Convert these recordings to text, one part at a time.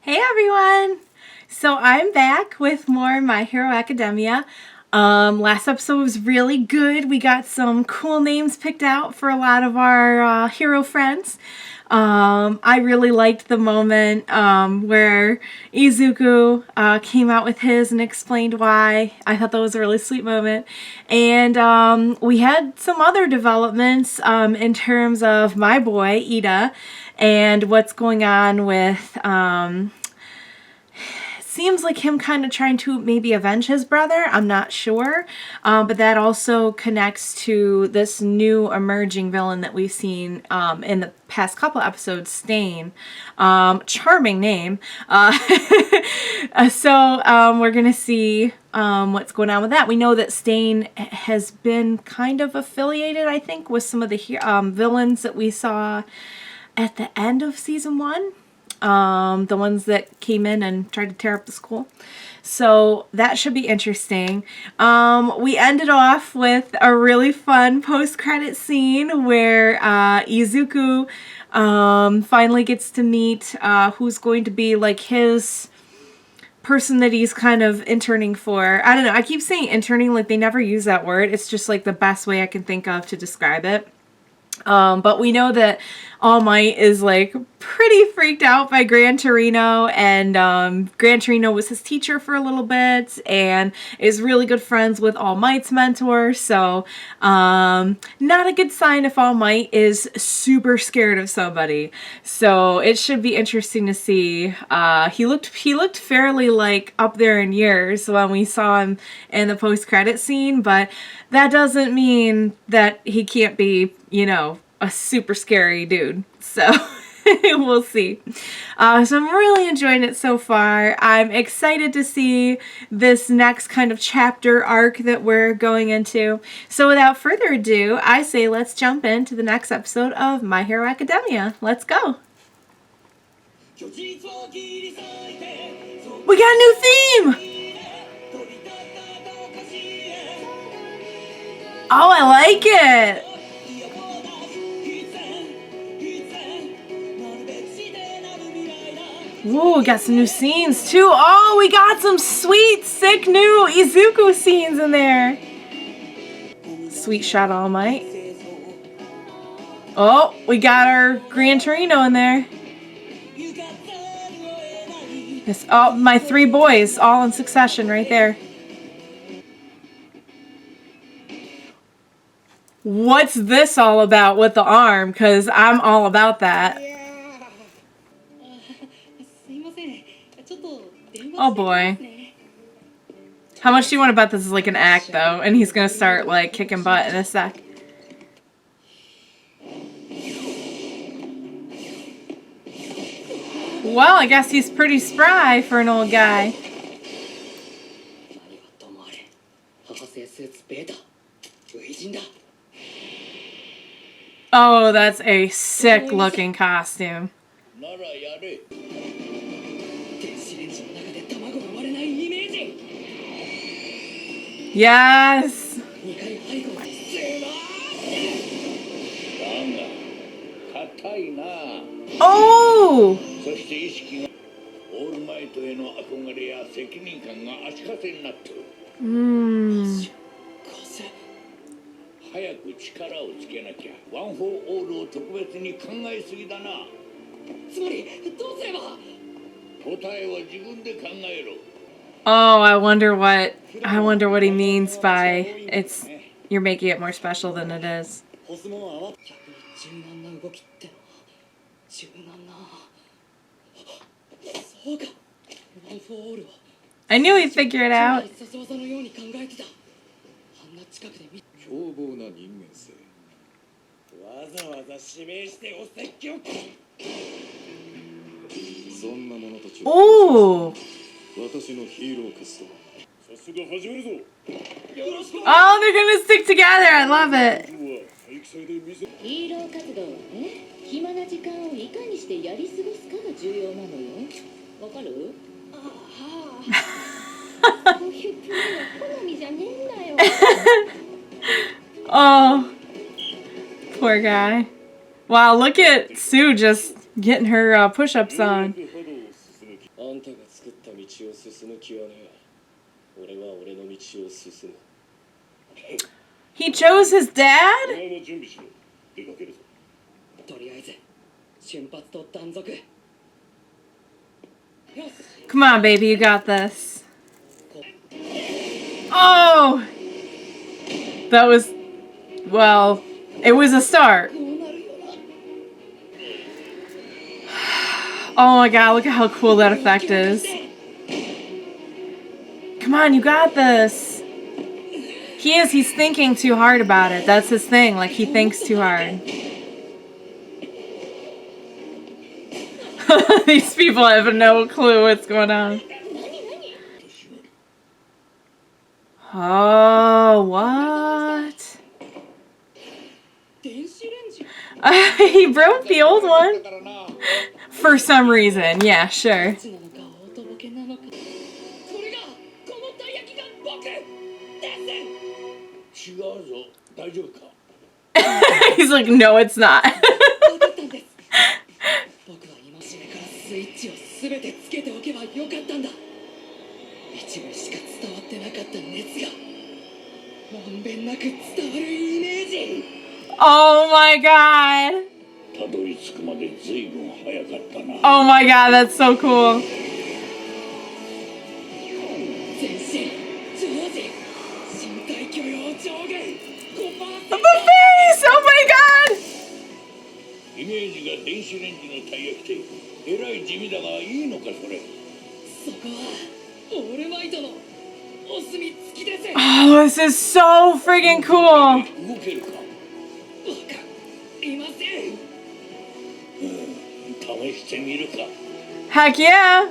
Hey everyone! So I'm back with more My Hero Academia. Last episode was really good. We got some cool names picked out for a lot of our hero friends. I really liked the moment where Izuku came out with his and explained why. I thought that was a really sweet moment. And we had some other developments in terms of my boy, Ida, and what's going on with seems like him kind of trying to maybe avenge his brother. I'm not sure. But that also connects to this new emerging villain that we've seen in the past couple episodes, Stain. Charming name. So we're going to see what's going on with that. We know that Stain has been kind of affiliated, I think, with some of the villains that we saw at the end of season 1. The ones that came in and tried to tear up the school. So that should be interesting. We ended off with a really fun post-credit scene where Izuku finally gets to meet who's going to be like his person that he's kind of interning for. I don't know. I keep saying interning like they never use that word. It's just like the best way I can think of to describe it. But we know that All Might is like pretty freaked out by Gran Torino, and Gran Torino was his teacher for a little bit and is really good friends with All Might's mentor. So not a good sign if All Might is super scared of somebody. So it should be interesting to see. He looked fairly like up there in years when we saw him in the post-credit scene, but that doesn't mean that he can't be, you know, a super scary dude. So we'll see. So I'm really enjoying it so far. I'm excited to see this next kind of chapter arc that we're going into. So without further ado, I say let's jump into the next episode of My Hero Academia. Let's go. We got a new theme! Oh, I like it! Ooh, got some new scenes too. Oh, we got some sweet, sick new Izuku scenes in there. Sweet shot, All Might. Oh, we got our Gran Torino in there. This, oh, my 3 boys, all in succession right there. What's this all about with the arm? Because I'm all about that. Oh boy. How much do you want to bet this is like an act though? And he's gonna start like kicking butt in a sec. Well, I guess he's pretty spry for an old guy. Oh, that's a sick looking costume. Yes! Oh! Mmm. Oh, I wonder what he means by you're making it more special than it is. I knew he'd figure it out. Ooh! Oh, they're gonna stick together. I love it. Oh, poor guy. Wow, look at Sue just getting her push-ups on. He chose his dad? Come on, baby, you got this. Oh! That was, well, it was a start. Oh my god, look at how cool that effect is. Come on, you got this. He's thinking too hard about it. That's his thing, like he thinks too hard. These people have no clue what's going on. Oh, what? He broke the old one. For some reason, yeah, sure. He's like, no, it's not. Oh my god. Oh my god, that's so cool. The face! Oh my god! Oh, this is so friggin' cool. Heck yeah.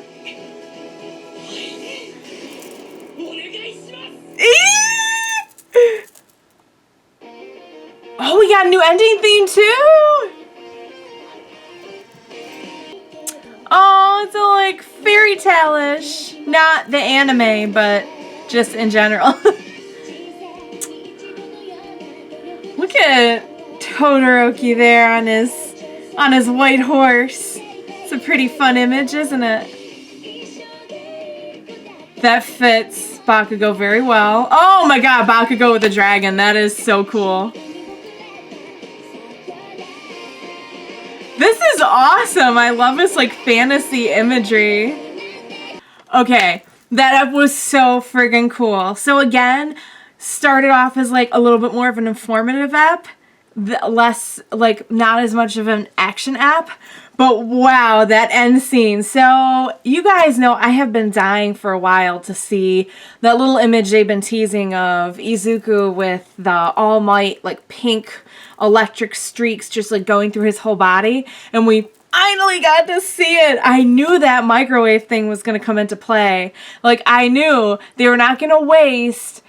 Oh, we got a new ending theme too. Oh, it's all like fairy tale-ish. Not the anime, but just in general. Look at Todoroki there on his white horse. It's a pretty fun image, isn't it? That fits Bakugo very well. Oh my god, Bakugo with the dragon. That is so cool. This is awesome. I love this like fantasy imagery. Okay, that up was so friggin' cool. So again, started off as like a little bit more of an informative app, less like not as much of an action app, but wow, that end scene. So you guys know I have been dying for a while to see that little image they've been teasing of Izuku with the All Might like pink electric streaks just like going through his whole body, and we finally got to see it. I knew that microwave thing was going to come into play. Like I knew they were not going to waste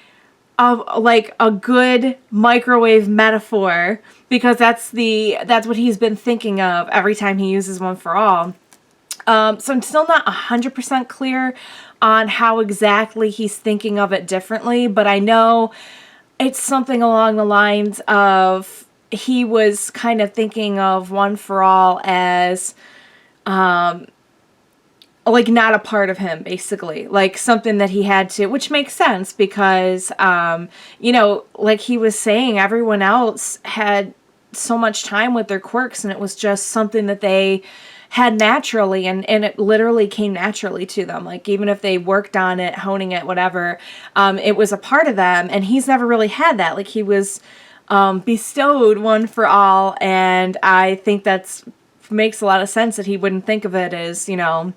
like a good microwave metaphor, because that's what he's been thinking of every time he uses One for All. So I'm still not 100% clear on how exactly he's thinking of it differently, but I know it's something along the lines of he was kind of thinking of One for All as like not a part of him, basically, like something that he had to, which makes sense because you know, like he was saying, everyone else had so much time with their quirks and it was just something that they had naturally, and it literally came naturally to them. Like even if they worked on it, honing it, whatever, it was a part of them, and he's never really had that. Like he was bestowed One for All, and I think that's makes a lot of sense that he wouldn't think of it as, you know,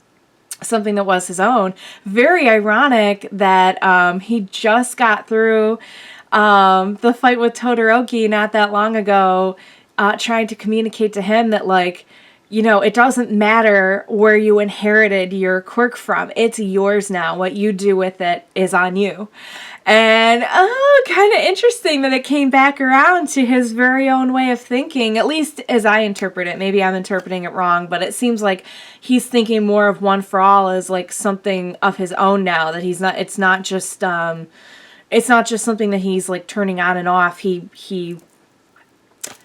something that was his own. Very ironic that he just got through the fight with Todoroki not that long ago, trying to communicate to him that, like, you know, it doesn't matter where you inherited your quirk from. It's yours now. What you do with it is on you. And kind of interesting that it came back around to his very own way of thinking, at least as I interpret it. Maybe I'm interpreting it wrong, but it seems like he's thinking more of One for All as like something of his own now, that he's not, it's not just something that he's like turning on and off. He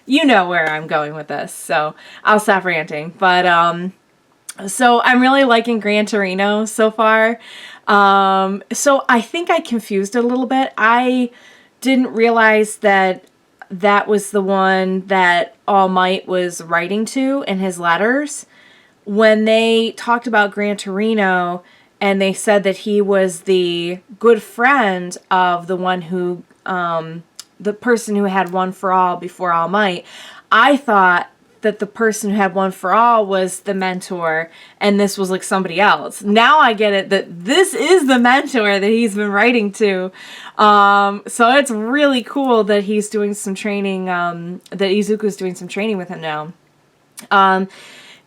you know where I'm going with this, so I'll stop ranting. But So I'm really liking Gran Torino so far. So I think I confused it a little bit. I didn't realize that that was the one that All Might was writing to in his letters. When they talked about Gran Torino and they said that he was the good friend of the one who, the person who had One for All before All Might, I thought that the person who had One for All was the mentor and this was like somebody else. Now I get it that this is the mentor that he's been writing to. So it's really cool that he's doing some training, that Izuku's doing some training with him now.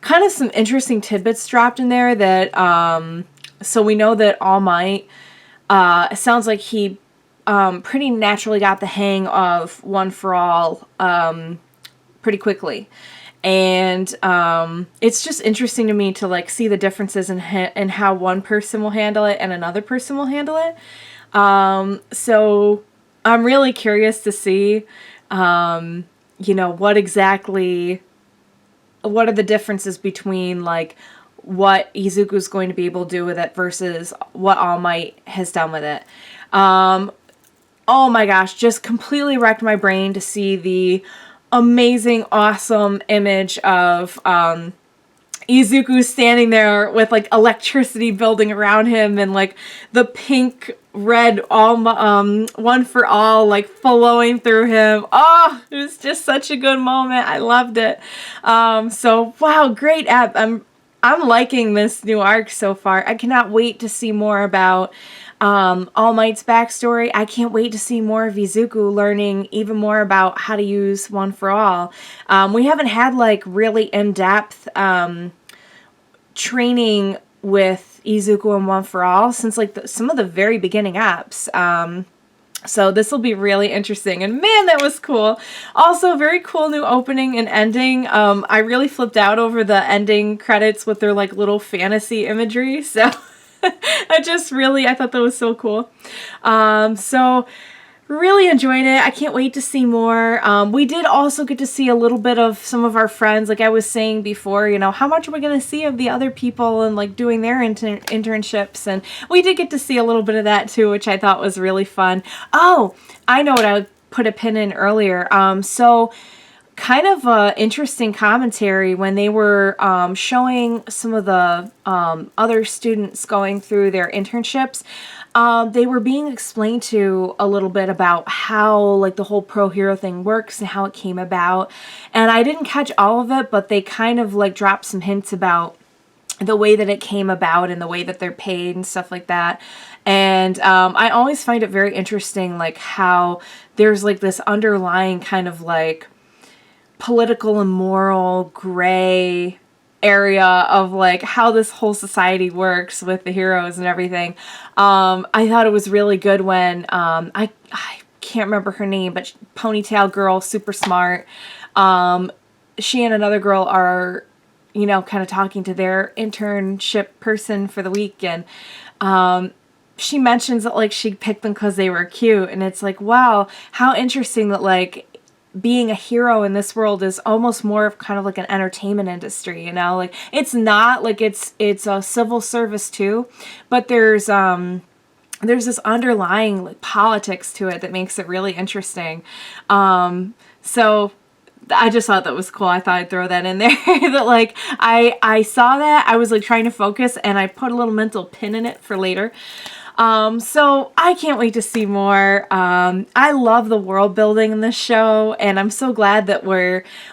Kind of some interesting tidbits dropped in there that, so we know that All Might, it sounds like he pretty naturally got the hang of One for All pretty quickly. And it's just interesting to me to like see the differences in how one person will handle it and another person will handle it. So I'm really curious to see, you know, what are the differences between like what Izuku's going to be able to do with it versus what All Might has done with it. Oh my gosh, just completely wrecked my brain to see the amazing, awesome image of Izuku standing there with like electricity building around him and like the pink red One for All like flowing through him. Oh, it was just such a good moment. I loved it. So wow, great app. I'm liking this new arc so far. I cannot wait to see more about All Might's backstory. I can't wait to see more of Izuku learning even more about how to use One for All. We haven't had like really in-depth training with Izuku and One for All since like some of the very beginning apps. So this will be really interesting. And man, that was cool. Also, very cool new opening and ending. I really flipped out over the ending credits with their like little fantasy imagery. So I thought that was so cool. So really enjoyed it. I can't wait to see more. We did also get to see a little bit of some of our friends. Like I was saying before, you know, how much are we going to see of the other people and like doing their internships? And we did get to see a little bit of that too, which I thought was really fun. Oh, I know what I put a pin in earlier. So kind of interesting commentary when they were showing some of the other students going through their internships. They were being explained to a little bit about how like the whole pro hero thing works and how it came about. And I didn't catch all of it, but they kind of like dropped some hints about the way that it came about and the way that they're paid and stuff like that. And I always find it very interesting, like how there's like this underlying kind of like political and moral gray area of like how this whole society works with the heroes and everything. I thought it was really good when I can't remember her name, but ponytail girl, super smart. She and another girl are, you know, kind of talking to their internship person for the week, and she mentions that like she picked them because they were cute, and it's like, wow, how interesting that like being a hero in this world is almost more of kind of like an entertainment industry, you know, like it's not like it's a civil service too, but there's this underlying like politics to it that makes it really interesting. So I just thought that was cool. I thought I'd throw that in there. That like I saw that, I was like trying to focus and I put a little mental pin in it for later. So I can't wait to see more. I love the world building in this show, and I'm so glad that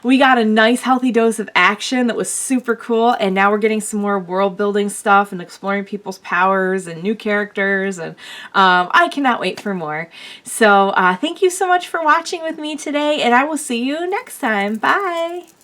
we got a nice healthy dose of action that was super cool, and now we're getting some more world building stuff and exploring people's powers and new characters, and I cannot wait for more. So thank you so much for watching with me today, and I will see you next time. Bye!